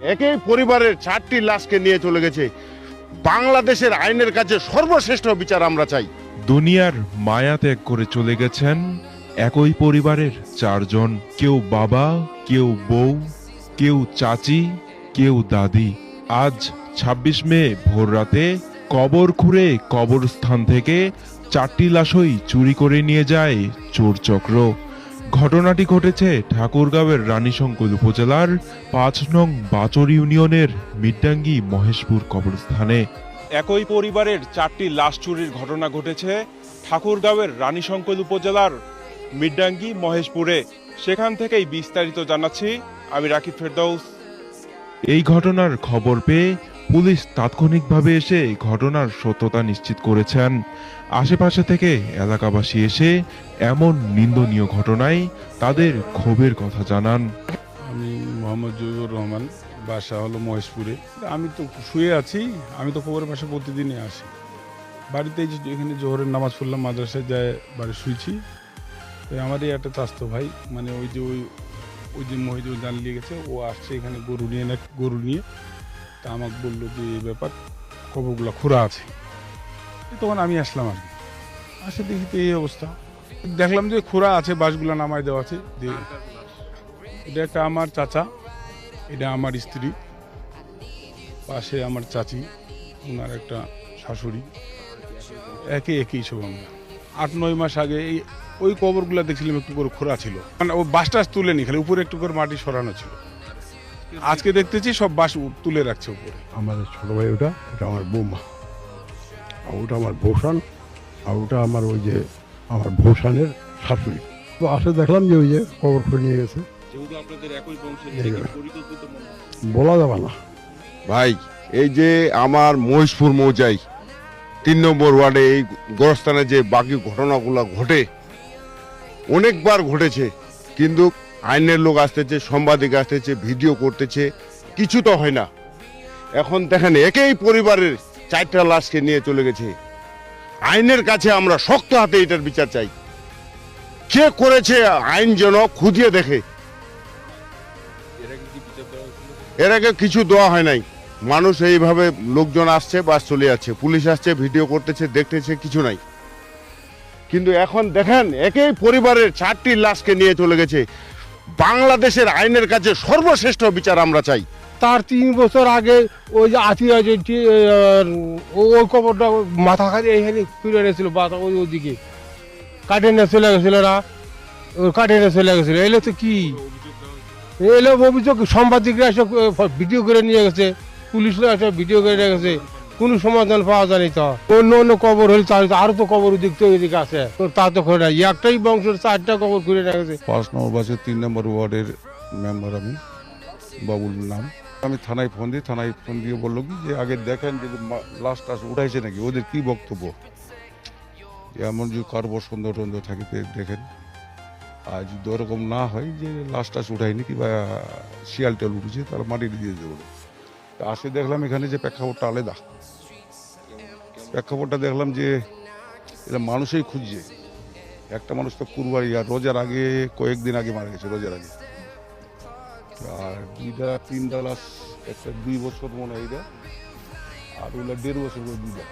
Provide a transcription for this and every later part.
একই পরিবারের 4টি লাশকে নিয়ে চলে গেছে। বাংলাদেশের আইনের কাছে সর্বশ্রেষ্ঠ বিচার আমরা চাই। দুনিয়ার মায়া ত্যাগ করে চলে গেছেন একই পরিবারের 4 জন। কেউ বাবা, কেউ বউ, কেউ চাচি, কেউ দাদি। আজ 26 মে ভোররাতে কবর খুঁড়ে কবরস্থান থেকে 4টি লাশই চুরি করে নিয়ে যায় চোর চক্র। ঘটনাটি ঘটেছে ঠাকুরগাঁওয়ের রানীশঙ্কল উপজেলার 5 নং বাচর ইউনিয়নের মিডডাঙ্গি মহেশপুর কবরস্থানে। একই পরিবারের 4টি লাশ চুরির ঘটনা ঘটেছে ঠাকুরগাঁওয়ের রানীশঙ্কল উপজেলার মিডডাঙ্গি মহেশপুরে। সেখান থেকেই বিস্তারিত জানাচ্ছি আমি রাকিব ফেরদৌস। এই ঘটনার খবর পেয়ে পুলিশ তাৎক্ষণিকভাবে এসে ঘটনার সত্যতা নিশ্চিত করেছেন। আশেপাশে থেকে এলাকাবাসী এসে এমন নিন্দনীয় ঘটনায় তাদের ক্ষোভের কথা জানান। আমি মোহাম্মদ জহিরুর রহমান, বাসা হলো মহেশপুরে। আমি তো শুয়ে আছি, আমি তো খবরের পাশে প্রতিদিনই আসি। বাড়িতে এই যে এখানে জোহরের নামাজ পড়লাম, মাদ্রাসায় যায় বাড়ি শুয়েছি। তো আমারই একটা চাস্তো ভাই, মানে ওই যে মহিদুল জানলিয়ে গেছে, ও আসছে এখানে গরু নিয়ে। তা আমাকে বললো যে এই ব্যাপার, খবরগুলো খোঁড়া আছে। তখন আমি আসলাম আর কি, আসে দেখি তো এই অবস্থা। দেখলাম যে খোঁড়া আছে, বাঁশগুলো নামায় দেওয়া আছে। এটা একটা আমার চাচা, এটা আমার স্ত্রী, পাশে আমার চাচি, ওনার একটা শাশুড়ি, একই সব। আমরা 8-9 মাস আগে ওই কবরগুলো দেখছিলাম একটু করে খোঁড়া ছিল, মানে ও বাঁশটা তুলেনি, খালি উপরে একটু করে মাটি সরানো ছিল। আজকে দেখতেছি সব বাঁশ তুলে রাখছে উপরে। আমার ছোট ভাই, ওটা আমার বৌমা, আর ওটা আমার ভূষণ, আর ওটা আমার ওই যে আমার ভূষণের শাশুড়ি। তো আসে দেখলাম যে ওই যে কবর করে নিয়ে গেছে। বলা যাবে না ভাই, এই যে আমার মহেশপুর মৌজায় 3 নম্বর ওয়ার্ডে এই গোরস্থানে যে বাকি ঘটনাগুলো ঘটে, অনেকবার ঘটেছে, কিন্তু আইনের লোক আসতেছে, সাংবাদিক আসতেছে, ভিডিও করতেছে, কিছু তো হয় না। এখন দেখেন একই পরিবারের 4টা লাশকে নিয়ে চলে গেছে। আইনের কাছে আমরা শক্ত হাতে এটার বিচার চাই। কে করেছে আইন যেন খুঁজিয়ে দেখে। এর আগে কিছু দেওয়া হয় নাই, মানুষ এইভাবে লোকজন আসছে, বাস চলে যাচ্ছে, পুলিশ আসছে, ভিডিও করতেছে, দেখতেছে, কিছু নাই। কিন্তু এখন দেখেন একই পরিবারের 4টি লাশকে নিয়ে চলে গেছে। বাংলাদেশের আইনের কাছে সর্বশ্রেষ্ঠ বিচার আমরা চাই। তার 3 বছর আগে ওই যে আতিয়া যে ওই কবরটা মাথা খালি এইখানে ফিরে এনেছিল, বাতা ওইদিকে কাটে নিয়ে চলে গেছিল না, ওই কাটে নিয়ে চলে গেছিল। এলে তো কি এলে অভিযোগ, সাংবাদিকরা এসে ভিডিও করে নিয়ে গেছে, পুলিশরা এসে ভিডিও করে নিয়ে গেছে, কোনো সমাধান পাওয়া যায়নি। তো অন্য কবর হলে আরো তো কবর ওদিকে আছে, তো তা তো করে না, একটাই বংশের 4টা কবর ঘুরে নিয়ে গেছে। 5 নম্বর বাসের 3 নম্বর ওয়ার্ডের মেম্বার আমি, বাবুল নাম। আমি থানায় ফোন দিই, থানায় ফোন দিয়ে বললো কি যে আগে দেখেন যে লাশ টাশ উঠাইছে নাকি, ওদের কি বক্তব্য, এমন যে কারো সন্দেহ টন্দেহ থাকে দেখেন। আর যদি ওরকম না হয় যে লাশ টাশ উঠায়নি কিংবা শিয়াল টেল উঠেছে, তারা মাটি দিয়ে দেবে। তা আসে দেখলাম এখানে যে প্রেক্ষাপটটা আলাদা। প্রেক্ষাপটটা দেখলাম যে এটা মানুষই খুঁজছে। একটা মানুষ তো কুরবানি, আর রোজার আগে কয়েকদিন আগে মারা গেছে, রোজার আগে। আর 2-3টা লাশ, একটা 2 বছর মনে হয় এটা, আর ওগুলো 1.5 বছর করে 2টা।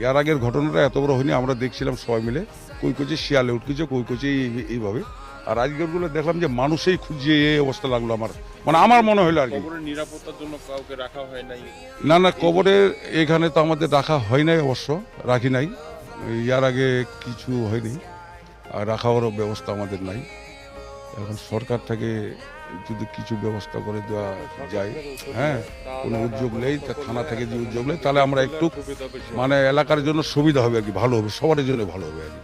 এর আগের ঘটনাটা এত বড় হয়নি, আমরা দেখছিলাম সবাই মিলে, কই কচে শিয়ালে উঠকেছে, কই কচে এইভাবে। আর আজকের গুলো দেখলাম যে মানুষই খুঁজছে, এই অবস্থা লাগলো আমার, মানে আমার মনে হলো আর কি। নিরাপত্তার জন্য কাউকে রাখা হয় নাই? না, কবরের এখানে তো আমাদের রাখা হয় নাই, অবশ্য রাখি নাই, ইয়ার আগে কিছু হয়নি, আর রাখারও ব্যবস্থা আমাদের নাই। এখন সরকার থেকে যদি কিছু ব্যবস্থা করে দেওয়া যায়, হ্যাঁ, কোনো উদ্যোগ নেই, থানা থেকে যে উদ্যোগ নেই, তাহলে আমরা একটু মানে এলাকার জন্য সুবিধা হবে আর কি, ভালো হবে, সবার জন্য ভালো হবে আর কি।